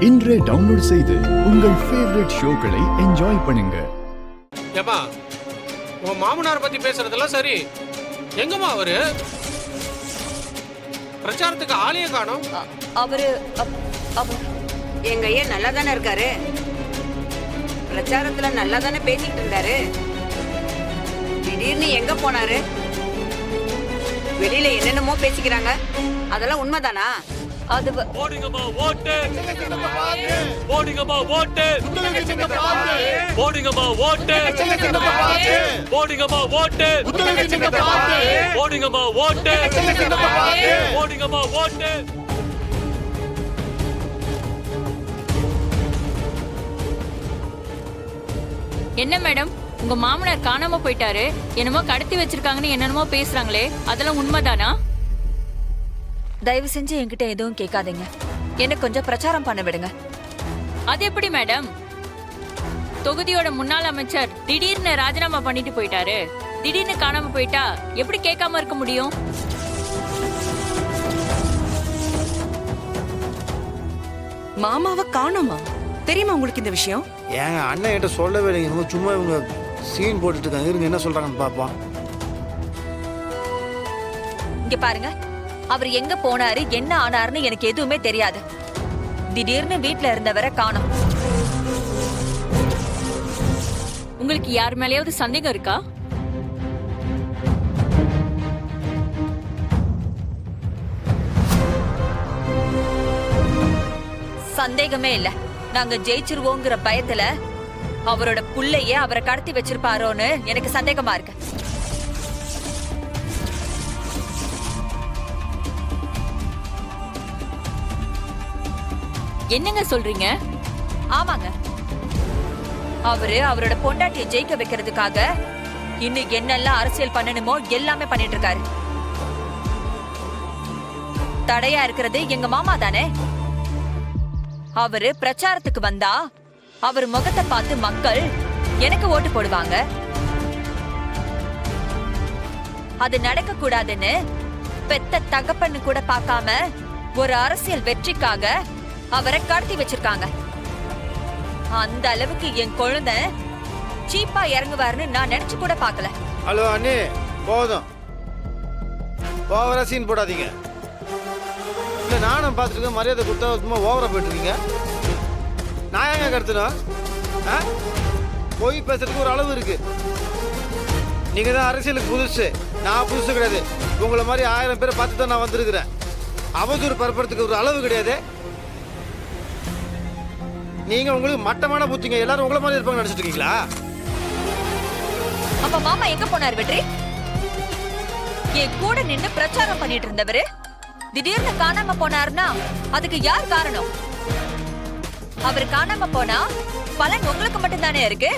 இன்றே டவுன்லோட் செய்து உங்கள் ஃபேவரட் ஷோக்களை என்ஜாய் பண்ணுங்க. ஏப்பா உன் மாமனார் பத்தி பேசுறதெல்லாம் சரி, எங்கம்மா அவரு? பிரச்சாரத்துக்கு ஆளையே காணோம். அவரு எங்க ஐயா நல்லா தானே இருக்காரு, பிரச்சாரத்துல நல்லா தானே பேசிட்டு இருந்தாரு. திடீர்னு எங்க போனாரு? வெளியில என்னென்னமோ பேசிக்கிறாங்க, அதெல்லாம் உண்மைதானா? அது போடுங்கம்மா ஓட்டு, போடுங்கம்மா ஓட்டு, போடுங்கம்மா ஓட்டு, போடுங்கம்மா ஓட்டு, போடுங்கம்மா ஓட்டு, போடுங்கம்மா ஓட்டு. என்ன மேடம், உங்க மாமனார் காணாம போயிட்டாரு, என்னமோ கடத்தி வச்சிருக்காங்கன்னு என்னென்னமோ பேசுறாங்களே, அதெல்லாம் உண்மைதானா? தயவு செஞ்சு என்கிட்ட எதுவும் கேட்காதீங்க, எனக்கு கொஞ்சம் பிரச்சாரம் பண்ண விடுங்க. அது எப்படி மேடம்? தொகுதியோட முன்னாள் அமைச்சர் திடீர்னு ராஜினாமா பண்ணிட்டு போயிட்டாரு, திடீர்னு காணாம போயிட்டா எப்படி கேட்காம இருக்க முடியும்? மாமாவை காணோமா? தெரியுமா உங்களுக்கு இந்த விஷயம்? ஏங்க அண்ணன் கிட்ட சொல்லவே இல்லைங்க, சும்மா இவங்க சீன் போட்டுட்டு இருக்காங்க. இருங்க என்ன சொல்றாங்கன்னு பாப்போம். இங்க பாருங்க, அவர் எங்க போனாரு என்ன ஆனாருன்னு எனக்கு எதுவுமே தெரியாது. திடீர்னு வீட்ல இருந்தவரை காணோம். உங்களுக்கு யார் மேலேயாவது சந்தேகம் இருக்கா? சந்தேகமே இல்ல. நாங்க ஜெயிச்சிருவோங்கிற பயத்துல அவரோட புள்ளையே அவரை கடத்தி வச்சிருப்பாரோன்னு எனக்கு சந்தேகமா இருக்கு. என்னங்க சொல்றீங்க? ஆமாங்க, அவரோட பொண்டாட்டியை ஜெயிக்க வைக்கிறதுக்காக இன்னும் என்னெல்லாம் அரசியல் பண்ணணுமோ எல்லாமே பண்ணிட்டு இருக்காரு. தடையா இருக்கிறது எங்க மாமா தானே. அவரு பிரச்சாரத்துக்கு வந்தா அவர் முகத்தை பார்த்து மக்கள் எனக்கு ஓட்டு போடுவாங்க. அது நடக்க கூடாதுன்னு பெத்த தகப்பன்னு கூட பார்க்காம ஒரு அரசியல் வெற்றிக்காக அவரை கடத்தி வச்சிருக்காங்க. அந்த அளவுக்கு என் குழந்தை சீப்பா இறங்குவாருன்னு நான் நினைச்சு கூட பார்க்கல. ஹலோ அண்ணே, போதும், ஓவரா சீன் போடாதீங்க. இல்ல நானும் பார்த்துருக்கேன், மரியாதை கொடுத்தா சும்மா ஓவரா போயிட்டு இருக்கீங்க. நான் ஏங்க கடத்தணும்? போய் பேசுறதுக்கு ஒரு அளவு இருக்கு. நீங்க தான் அரசியலுக்கு புதுசு, நான் புதுசு கிடையாது. உங்களை மாதிரி 1000 பேரை பார்த்து தான் நான் வந்திருக்கிறேன். அவதூறு பரப்புறதுக்கு ஒரு அளவு கிடையாது. நீங்க உங்களுக்கு மட்டமான புத்திங்க, எல்லாரும் உங்களை மாதிரி இருப்பாங்க நினைச்சிட்டு இருக்கீங்களா? அப்ப மாமா எங்க போனார் வெற்றி? என் கூட நின்று பிரச்சாரம் பண்ணிட்டு இருந்தவரு திடீர்னு காணாம போனாருன்னா அதுக்கு யார் காரணம்? அவர் காணாம போனா பலன் உங்களுக்கு மட்டும் தானே இருக்கு.